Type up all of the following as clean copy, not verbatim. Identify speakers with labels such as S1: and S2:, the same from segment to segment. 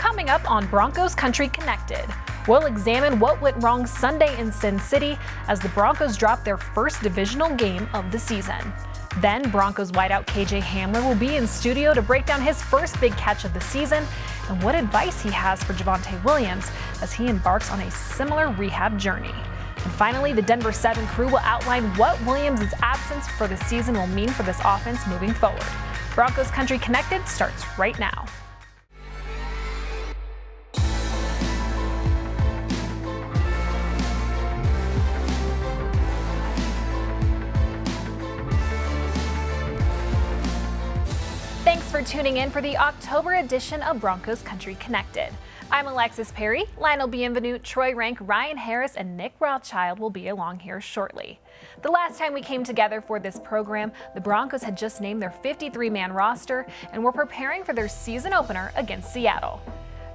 S1: Coming up on Broncos Country Connected, we'll examine what went wrong Sunday in Sin City as the Broncos dropped their first divisional game of the season. Then Broncos wideout KJ Hamler will be in studio to break down his first big catch of the season and what advice he has for Javonte Williams as he embarks on a similar rehab journey. And finally, the Denver 7 crew will outline what Williams' absence for the season will mean for this offense moving forward. Broncos Country Connected starts right now. Thanks for tuning in for the October edition of Broncos Country Connected. I'm Alexis Perry. Lionel Bienvenu, Troy Rank, Ryan Harris, and Nick Rothschild will be along here shortly. The last time we came together for this program, the Broncos had just named their 53-man roster and were preparing for their season opener against Seattle.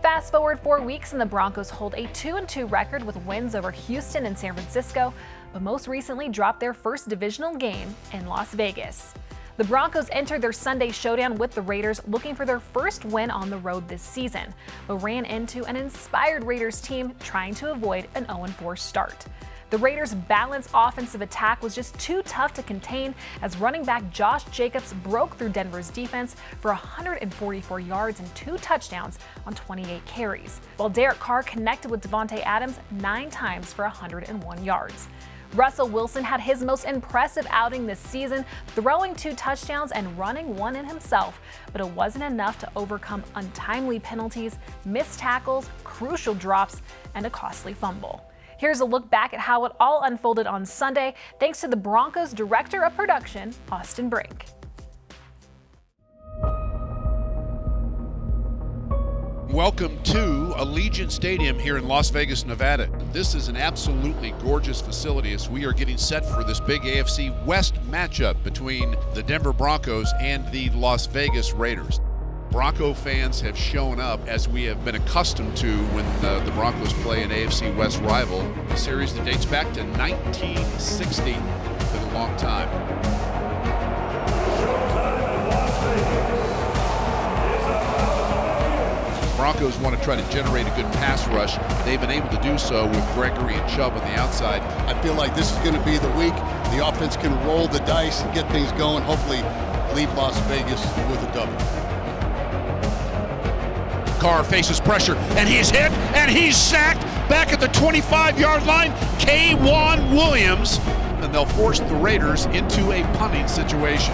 S1: Fast forward 4 weeks and the Broncos hold a 2-2 record with wins over Houston and San Francisco, but most recently dropped their first divisional game in Las Vegas. The Broncos entered their Sunday showdown with the Raiders looking for their first win on the road this season, but ran into an inspired Raiders team trying to avoid an 0-4 start. The Raiders' balanced offensive attack was just too tough to contain as running back Josh Jacobs broke through Denver's defense for 144 yards and 2 touchdowns on 28 carries, while Derek Carr connected with Davante Adams 9 times for 101 yards. Russell Wilson had his most impressive outing this season, throwing 2 touchdowns and running 1 in himself, but it wasn't enough to overcome untimely penalties, missed tackles, crucial drops, and a costly fumble. Here's a look back at how it all unfolded on Sunday, thanks to the Broncos Director of Production, Austin Brink.
S2: Welcome to Allegiant Stadium here in Las Vegas, Nevada. This is an absolutely gorgeous facility as we are getting set for this big AFC West matchup between the Denver Broncos and the Las Vegas Raiders. Bronco fans have shown up as we have been accustomed to when the Broncos play an AFC West rival. A series that dates back to 1960, been a long time. Broncos want to try to generate a good pass rush. They've been able to do so with Gregory and Chubb on the outside.
S3: I feel like this is going to be the week the offense can roll the dice and get things going, hopefully leave Las Vegas with a W.
S2: Carr faces pressure, and he's hit, and he's sacked back at the 25-yard line. KJ Williams, and they'll force the Raiders into a punting situation.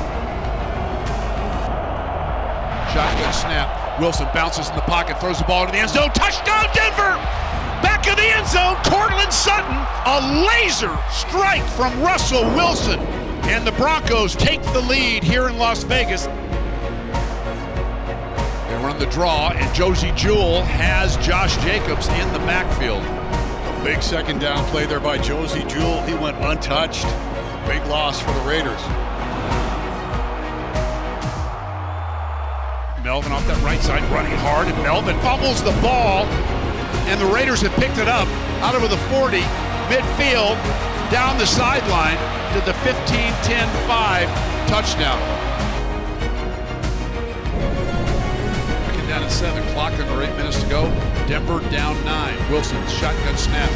S2: Shotgun snap. Wilson bounces in the pocket, throws the ball into the end zone. Touchdown, Denver! Back in the end zone, Cortland Sutton. A laser strike from Russell Wilson. And the Broncos take the lead here in Las Vegas. They run the draw, and Josie Jewell has Josh Jacobs in the backfield.
S3: A big second down play there by Josie Jewell. He went untouched. Big loss for the Raiders.
S2: Melvin off that right side, running hard, and Melvin fumbles the ball, and the Raiders have picked it up out over the 40, midfield, down the sideline to the 15-10-5 touchdown. Second down at 7, clock under 8 minutes to go. Denver down 9. Wilson, shotgun snap.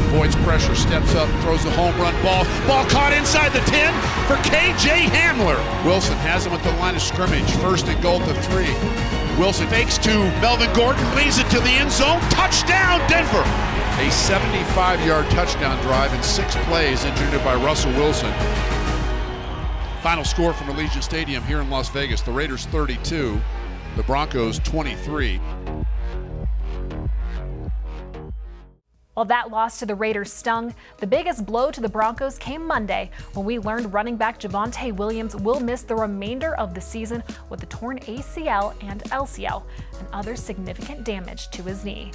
S2: Avoids pressure, steps up, throws a home run ball. Ball caught inside the 10 for KJ Hamler. Wilson has him at the line of scrimmage. First and goal to 3. Wilson fakes to Melvin Gordon, leads it to the end zone. Touchdown, Denver! A 75-yard touchdown drive in 6 plays engineered by Russell Wilson. Final score from Allegiant Stadium here in Las Vegas. The Raiders 32, the Broncos 23.
S1: While that loss to the Raiders stung, the biggest blow to the Broncos came Monday when we learned running back Javonte Williams will miss the remainder of the season with a torn ACL and LCL and other significant damage to his knee.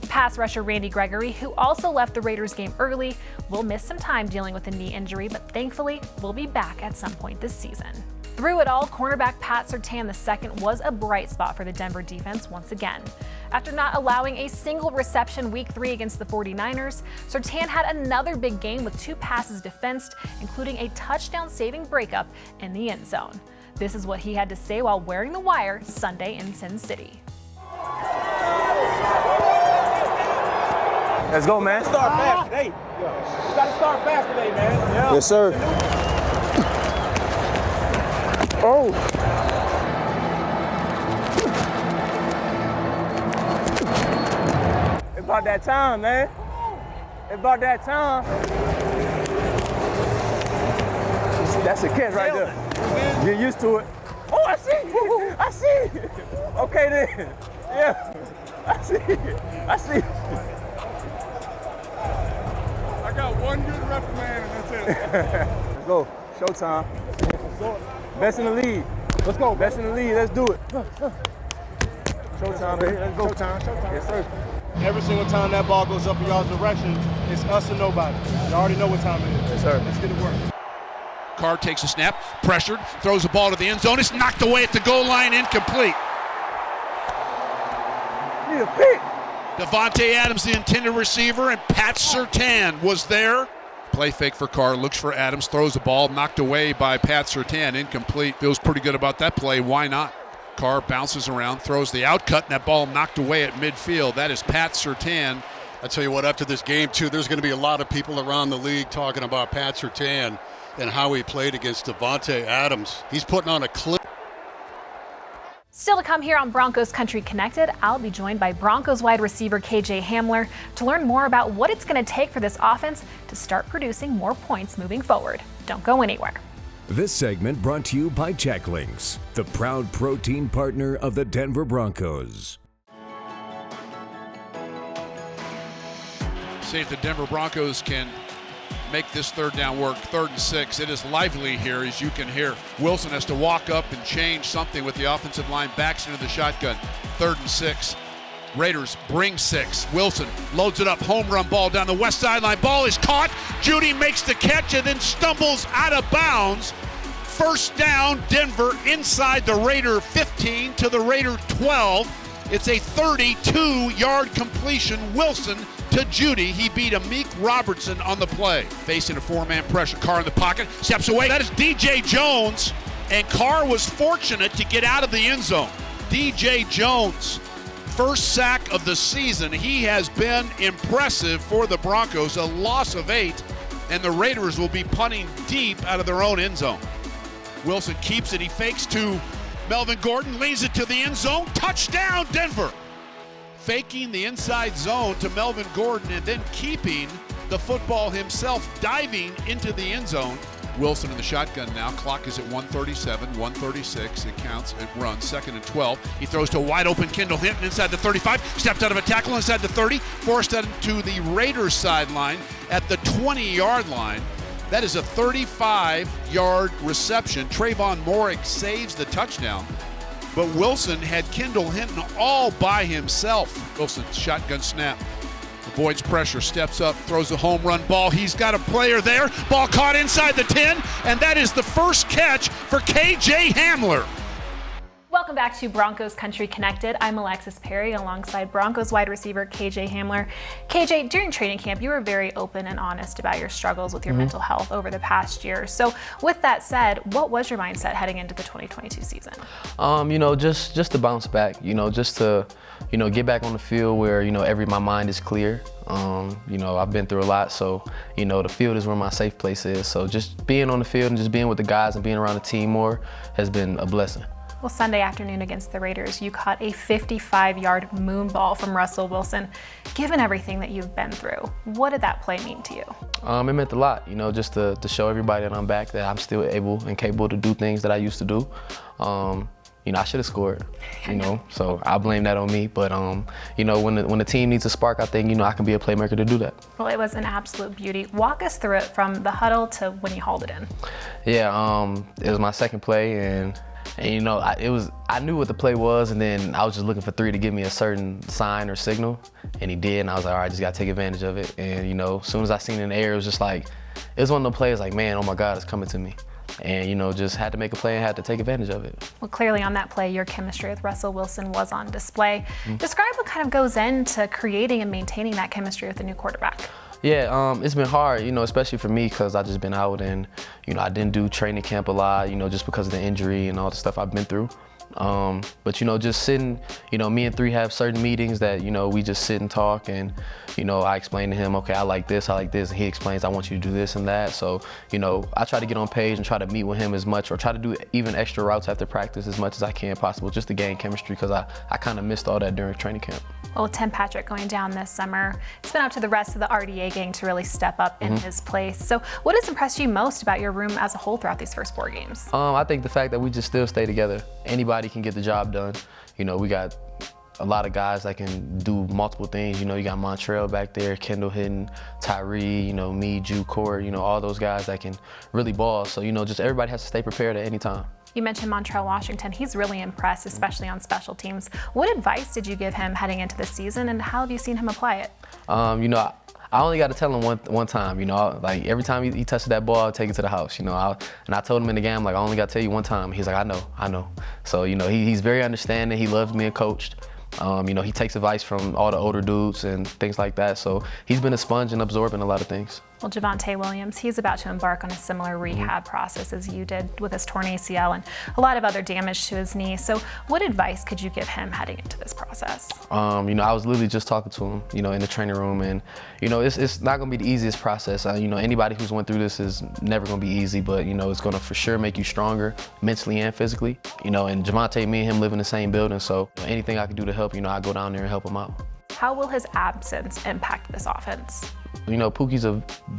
S1: Pass rusher Randy Gregory, who also left the Raiders game early, will miss some time dealing with a knee injury, but thankfully will be back at some point this season. Through it all, cornerback Pat Surtain II was a bright spot for the Denver defense once again. After not allowing a single reception Week 3 against the 49ers, Surtain had another big game with 2 passes defensed, including a touchdown-saving breakup in the end zone. This is what he had to say while wearing the wire Sunday in Sin City.
S4: Let's go, man.
S5: Start fast today. You got to start fast today, man. Yeah.
S4: Yes, sir. Oh. It's about that time, man. It's about that time. That's a catch right there. Get used to it. Oh, I see. I see. Okay, then. Yeah. I see. I see.
S5: I got one good reprimand and that's it.
S4: Let's go. Showtime. Best in the league.
S5: Let's go.
S4: Best in the league. Let's do it. Showtime, baby. Let's go.
S5: Showtime.
S4: Yes, sir.
S5: Every single time that ball goes up in y'all's direction, it's us and nobody. You already know what time it is.
S4: Yes, sir.
S5: Let's get it work.
S2: Carr takes a snap, pressured, throws the ball to the end zone. It's knocked away at the goal line, incomplete.
S4: Need a pick.
S2: Javonte Adams, the intended receiver, and Pat Surtain was there. Play fake for Carr, looks for Adams, throws the ball, knocked away by Pat Surtain, incomplete. Feels pretty good about that play. Why not? Carr bounces around, throws the outcut, and that ball knocked away at midfield. That is Pat Surtain.
S3: I tell you what, after this game, too, there's going to be a lot of people around the league talking about Pat Surtain and how he played against Javonte Adams. He's putting on a clip.
S1: Still to come here on Broncos Country Connected, I'll be joined by Broncos wide receiver KJ Hamler to learn more about what it's going to take for this offense to start producing more points moving forward. Don't go anywhere.
S6: This segment brought to you by Check Links, the proud protein partner of the Denver Broncos.
S2: See if the Denver Broncos can make this third down work. 3rd and 6. It is lively here, as you can hear. Wilson has to walk up and change something with the offensive line. Backs into the shotgun. 3rd and 6. Raiders bring 6. Wilson loads it up. Home run ball down the west sideline. Ball is caught. Judy makes the catch and then stumbles out of bounds. First down, Denver inside the Raider 15 to the Raider 12. It's a 32-yard completion. Wilson to Judy. He beat Amik Robertson on the play. Facing a 4-man pressure. Carr in the pocket. Steps away. That is DJ Jones. And Carr was fortunate to get out of the end zone. DJ Jones, first sack of the season. He has been impressive for the Broncos. A loss of 8. And the Raiders will be punting deep out of their own end zone. Wilson keeps it. He fakes to Melvin Gordon. Leads it to the end zone. Touchdown, Denver. Faking the inside zone to Melvin Gordon and then keeping the football himself, diving into the end zone. Wilson in the shotgun now. Clock is at 1:37, 1:36. It counts. It runs. 2nd and 12. He throws to wide open Kendall Hinton inside the 35. Stepped out of a tackle inside the 30. Forced out to the Raiders sideline at the 20-yard line. That is a 35-yard reception. Trayvon Morik saves the touchdown. But Wilson had Kendall Hinton all by himself. Wilson, shotgun snap. Avoids pressure, steps up, throws a home run ball. He's got a player there. Ball caught inside the 10, and that is the first catch for KJ Hamler.
S1: Welcome back to Broncos Country Connected. I'm Alexis Perry alongside Broncos wide receiver KJ Hamler. KJ, during training camp, you were very open and honest about your struggles with your mental health over the past year. So with that said, what was your mindset heading into the 2022 season?
S7: Just to bounce back, just to, get back on the field where, my mind is clear. I've been through a lot, so, the field is where my safe place is. So just being on the field and just being with the guys and being around the team more has been a blessing.
S1: Well, Sunday afternoon against the Raiders, you caught a 55-yard moon ball from Russell Wilson. Given everything that you've been through, what did that play mean to you?
S7: It meant a lot, just to show everybody that I'm back, that I'm still able and capable to do things that I used to do. I should have scored, so I blame that on me. But, when the team needs a spark, I think, I can be a playmaker to do that. Well,
S1: it was an absolute beauty. Walk us through it from the huddle to when you hauled it in.
S7: Yeah, it was my second play, and I knew what the play was, and then I was just looking for 3 to give me a certain sign or signal, and he did, and I was like, all right, just gotta take advantage of it. And as soon as I seen it in the air, it was just like, it was one of the plays like, man, oh my God, it's coming to me. And just had to make a play and had to take advantage of it.
S1: Well, clearly on that play, your chemistry with Russell Wilson was on display. Describe what kind of goes into creating and maintaining that chemistry with the new quarterback.
S7: Yeah, it's been hard, especially for me because I've just been out and, I didn't do training camp a lot, just because of the injury and all the stuff I've been through. But, just sitting, me and 3 have certain meetings that, we just sit and talk, and, I explain to him, okay, I like this, and he explains, I want you to do this and that. So, I try to get on page and try to meet with him as much, or try to do even extra routes after practice as much as I can possible, just to gain chemistry, because I kind of missed all that during training camp.
S1: Well, Tim Patrick going down this summer, it's been up to the rest of the RDA gang to really step up in his place. So what has impressed you most about your room as a whole throughout these first 4 games?
S7: I think the fact that we just still stay together. Anybody can get the job done. We got a lot of guys that can do multiple things. You got Montrell back there, Kendall hitting, Tyree, me, Ju, Court, all those guys that can really ball. So, just everybody has to stay prepared at any time.
S1: You mentioned Montrell Washington. He's really impressed, especially on special teams. What advice did you give him heading into the season, and how have you seen him apply it?
S7: I only got to tell him one time, like every time he touches that ball, I'll take it to the house, and I told him in the game, like, I only got to tell you one time. He's like, I know. So, he's very understanding. He loves being coached. He takes advice from all the older dudes and things like that. So he's been a sponge and absorbing a lot of things.
S1: Well, Javonte Williams, he's about to embark on a similar rehab process as you did with his torn ACL and a lot of other damage to his knee. So what advice could you give him heading into this process?
S7: I was literally just talking to him, in the training room, and, it's not going to be the easiest process. Anybody who's went through this is never going to be easy, but, it's going to for sure make you stronger mentally and physically. And Javonte, me and him live in the same building, so anything I can do to help, I go down there and help him out.
S1: How will his absence impact this offense?
S7: Pookie's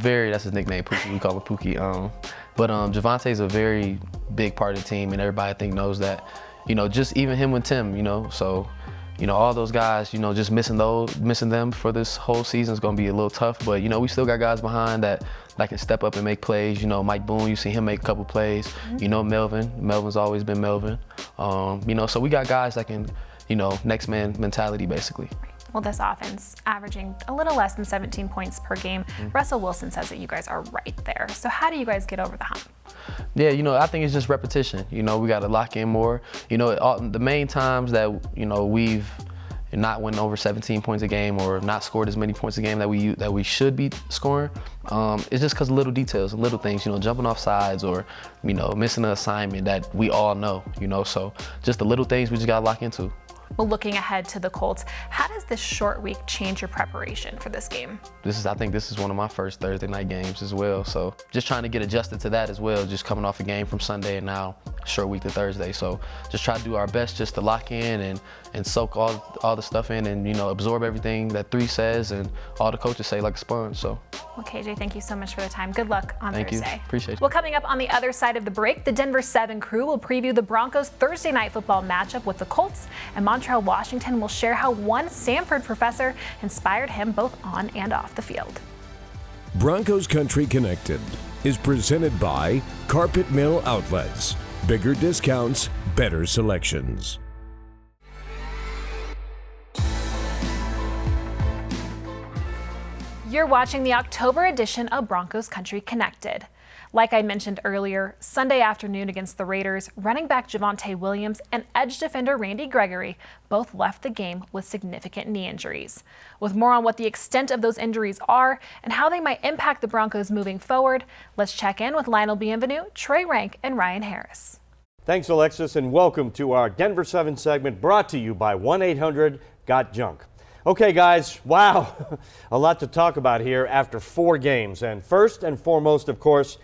S7: that's his nickname, Pookie, we call him Pookie. But Javonte's a very big part of the team, and everybody I think knows that. Just even him and Tim, so, all those guys, just missing them for this whole season is gonna be a little tough, but we still got guys behind that can step up and make plays. Mike Boone, you see him make a couple plays. Melvin's always been Melvin. So we got guys that can, next man mentality basically.
S1: Well, this offense averaging a little less than 17 points per game. Russell Wilson says that you guys are right there. So how do you guys get over the hump?
S7: Yeah, I think it's just repetition. We got to lock in more. The main times that, we've not went over 17 points a game or not scored as many points a game that we should be scoring, it's just because of little details and little things, jumping off sides or, missing an assignment that we all know, so just the little things we just got to lock into.
S1: Well, looking ahead to the Colts, how does this short week change your preparation for this game?
S7: I think this is one of my first Thursday night games as well. So just trying to get adjusted to that as well, just coming off a game from Sunday and now short week to Thursday. So just try to do our best just to lock in and soak all the stuff in and, absorb everything that 3 says and all the coaches say like a sponge. So.
S1: Well, KJ, thank you so much for the time. Good luck on Thursday.
S7: Thank you. Appreciate it.
S1: Well, coming up on the other side of the break, the Denver 7 crew will preview the Broncos Thursday night football matchup with the Colts, and Montrell Washington will share how one Samford professor inspired him both on and off the field.
S6: Broncos Country Connected is presented by Carpet Mill Outlets. Bigger discounts, better selections.
S1: You're watching the October edition of Broncos Country Connected. Like I mentioned earlier, Sunday afternoon against the Raiders, running back Javonte Williams and edge defender Randy Gregory both left the game with significant knee injuries. With more on what the extent of those injuries are and how they might impact the Broncos moving forward, let's check in with Lionel Bienvenu, Troy Rank, and Ryan Harris.
S8: Thanks, Alexis, and welcome to our Denver 7 segment brought to you by 1-800-GOT-JUNK. Okay, guys, wow, a lot to talk about here after 4 games. And first and foremost, of course,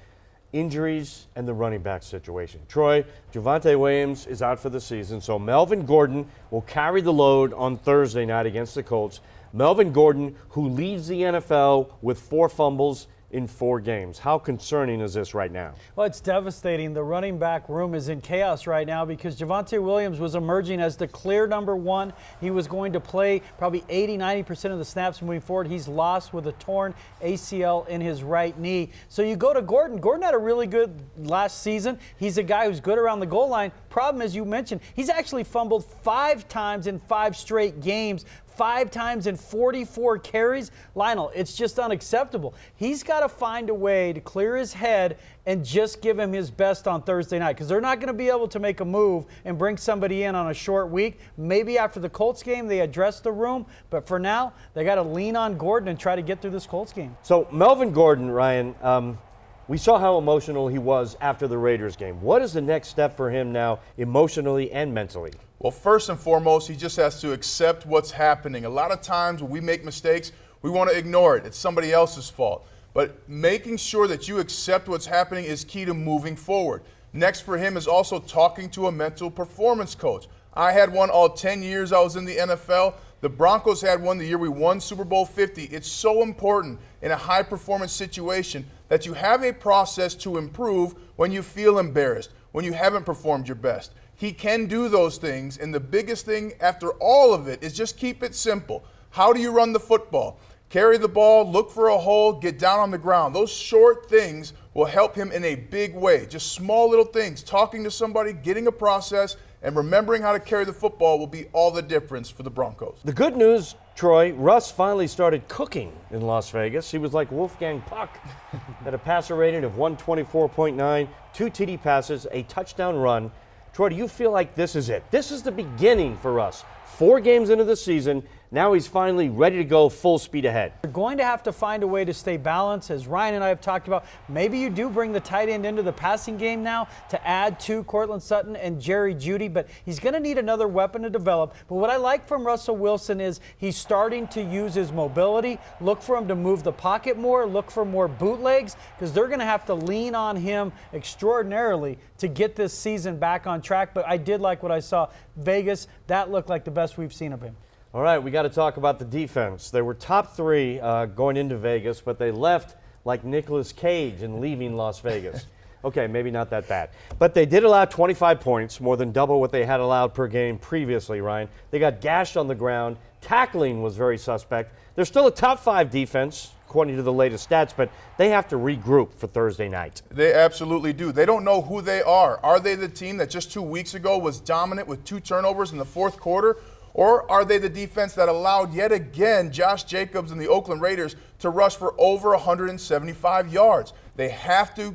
S8: injuries and the running back situation. Troy, Javonte Williams is out for the season, so Melvin Gordon will carry the load on Thursday night against the Colts. Melvin Gordon, who leads the NFL with 4 fumbles in 4 games. How concerning is this right now?
S9: Well, it's devastating. The running back room is in chaos right now because Javonte Williams was emerging as the clear number 1. He was going to play probably 80-90% of the snaps moving forward. He's lost with a torn ACL in his right knee. So you go to Gordon. Gordon had a really good last season. He's a guy who's good around the goal line. Problem, as you mentioned, he's actually fumbled 5 times in 5 straight games. 5 times in 44 carries. Lionel, it's just unacceptable. He's got to find a way to clear his head and just give him his best on Thursday night because they're not going to be able to make a move and bring somebody in on a short week. Maybe after the Colts game they address the room, but for now they got to lean on Gordon and try to get through this Colts game.
S8: So Melvin Gordon, Ryan, We saw how emotional he was after the Raiders game. What is the next step for him now, emotionally and mentally?
S5: Well, first and foremost, he just has to accept what's happening. A lot of times when we make mistakes, we want to ignore it. It's somebody else's fault. But making sure that you accept what's happening is key to moving forward. Next for him is also talking to a mental performance coach. I had one all 10 years I was in the NFL. The Broncos had one the year we won Super Bowl 50. It's so important in a high-performance situation that you have a process to improve when you feel embarrassed, when you haven't performed your best. He can do those things, and the biggest thing after all of it is just keep it simple. How do you run the football? Carry the ball, look for a hole, get down on the ground. Those short things will help him in a big way. Just small little things, talking to somebody, getting a process, and remembering how to carry the football will be all the difference for the Broncos.
S8: The good news, Troy, Russ finally started cooking in Las Vegas. He was like Wolfgang Puck, had a passer rating of 124.9, 2 TD passes, a touchdown run. Troy, do you feel like this is it? This is the beginning for Russ. 4 games into the season, now he's finally ready to go full speed ahead.
S9: You're going to have to find a way to stay balanced, as Ryan and I have talked about. Maybe you do bring the tight end into the passing game now to add to Cortland Sutton and Jerry Jeudy, but he's going to need another weapon to develop. But what I like from Russell Wilson is he's starting to use his mobility, look for him to move the pocket more, look for more bootlegs, because they're going to have to lean on him extraordinarily to get this season back on track. But I did like what I saw. Vegas, that looked like the best we've seen of him.
S8: All right, we got to talk about the defense. They were top 3 going into Vegas, but they left like Nicolas Cage in leaving Las Vegas. Okay, maybe not that bad. But they did allow 25 points, more than double what they had allowed per game previously, Ryan. They got gashed on the ground. Tackling was very suspect. They're still a top 5 defense, according to the latest stats, but they have to regroup for Thursday night.
S5: They absolutely do. They don't know who they are. Are they the team that just 2 weeks ago was dominant with 2 turnovers in the fourth quarter? Or are they the defense that allowed yet again Josh Jacobs and the Oakland Raiders to rush for over 175 yards? They have to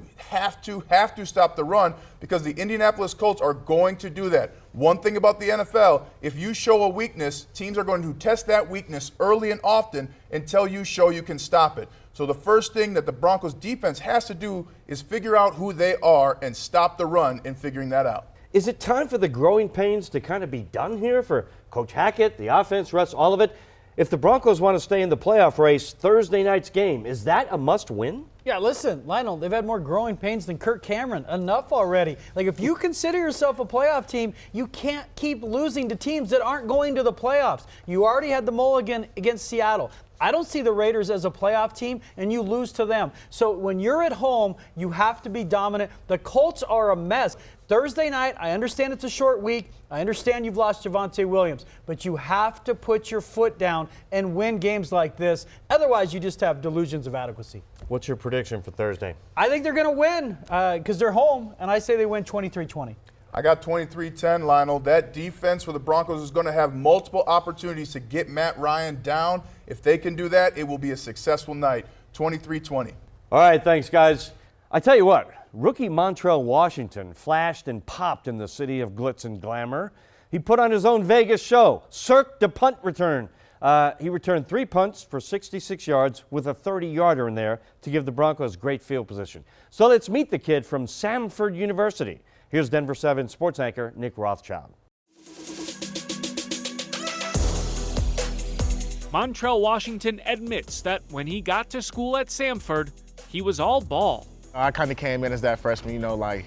S5: stop the run, because the Indianapolis Colts are going to do that. One thing about the NFL, if you show a weakness, teams are going to test that weakness early and often until you show you can stop it. So the first thing that the Broncos defense has to do is figure out who they are and stop the run in figuring that out.
S8: Is it time for the growing pains to kind of be done here for Coach Hackett, the offense, Russ, all of it? If the Broncos want to stay in the playoff race, Thursday night's game, is that a must-win?
S9: Yeah, listen, Lionel, they've had more growing pains than Kirk Cameron. Enough already. Like, if you consider yourself a playoff team, you can't keep losing to teams that aren't going to the playoffs. You already had the mulligan against Seattle. I don't see the Raiders as a playoff team, and you lose to them. So when you're at home, you have to be dominant. The Colts are a mess. Thursday night, I understand it's a short week. I understand you've lost Javonte Williams, but you have to put your foot down and win games like this. Otherwise, you just have delusions of adequacy.
S8: What's your prediction for Thursday?
S9: I think they're going to win because they're home, and I say they win 23-20.
S5: I got 23-10, Lionel. That defense for the Broncos is going to have multiple opportunities to get Matt Ryan down. If they can do that, it will be a successful night. 23-20.
S8: All right, thanks, guys. I tell you what, rookie Montrell Washington flashed and popped in the city of glitz and glamour. He put on his own Vegas show, Cirque de Punt Return. He returned 3 punts for 66 yards with a 30-yarder in there to give the Broncos great field position. So let's meet the kid from Samford University. Here's Denver 7 sports anchor Nick Rothschild.
S10: Montrell Washington admits that when he got to school at Samford, he was all ball.
S11: I kind of came in as that freshman, I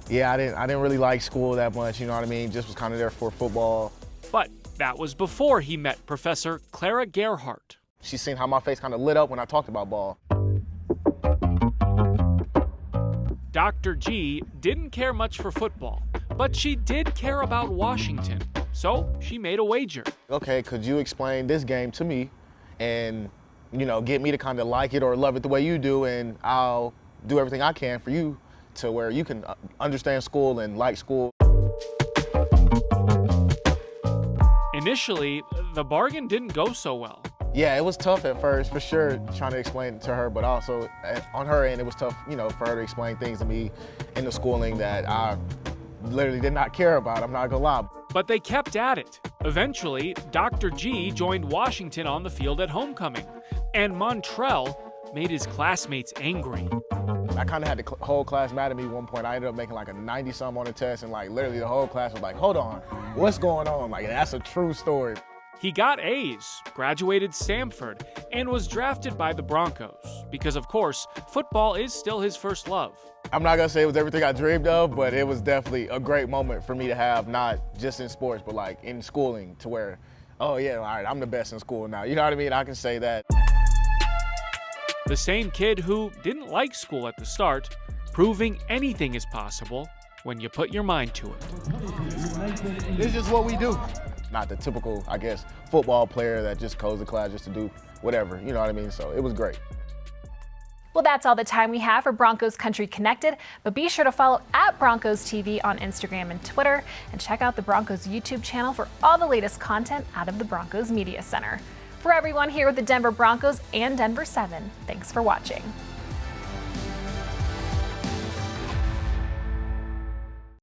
S11: didn't really like school that much, you know what I mean? Just was kind of there for football.
S10: But that was before he met Professor Clara Gerhardt.
S11: She seen how my face kind of lit up when I talked about ball.
S10: Dr. G didn't care much for football, but she did care about Washington, so she made a wager.
S11: Okay, could you explain this game to me and, get me to kind of like it or love it the way you do, and I'll do everything I can for you to where you can understand school and like school.
S10: Initially, the bargain didn't go so well.
S11: Yeah, it was tough at first, for sure, trying to explain it to her, but also on her end, it was tough, for her to explain things to me in the schooling that I literally did not care about, I'm not gonna lie.
S10: But they kept at it. Eventually, Dr. G joined Washington on the field at homecoming, and Montrell made his classmates angry.
S11: I kind of had the whole class mad at me at one point. I ended up making like a 90-something on the test, and like literally the whole class was like, hold on, what's going on? Like, that's a true story.
S10: He got A's, graduated Samford, and was drafted by the Broncos because, of course, football is still his first love.
S11: I'm not gonna say it was everything I dreamed of, but it was definitely a great moment for me to have, not just in sports, but like in schooling, to where, oh yeah, all right, I'm the best in school now. You know what I mean? I can say that.
S10: The same kid who didn't like school at the start, proving anything is possible when you put your mind to it.
S11: This is just what we do. Not the typical, I guess, football player that just goes to class just to do whatever, you know what I mean? So it was great.
S1: Well, that's all the time we have for Broncos Country Connected, but be sure to follow @Broncos TV on Instagram and Twitter, and check out the Broncos YouTube channel for all the latest content out of the Broncos Media Center. For everyone here with the Denver Broncos and Denver 7, thanks for watching.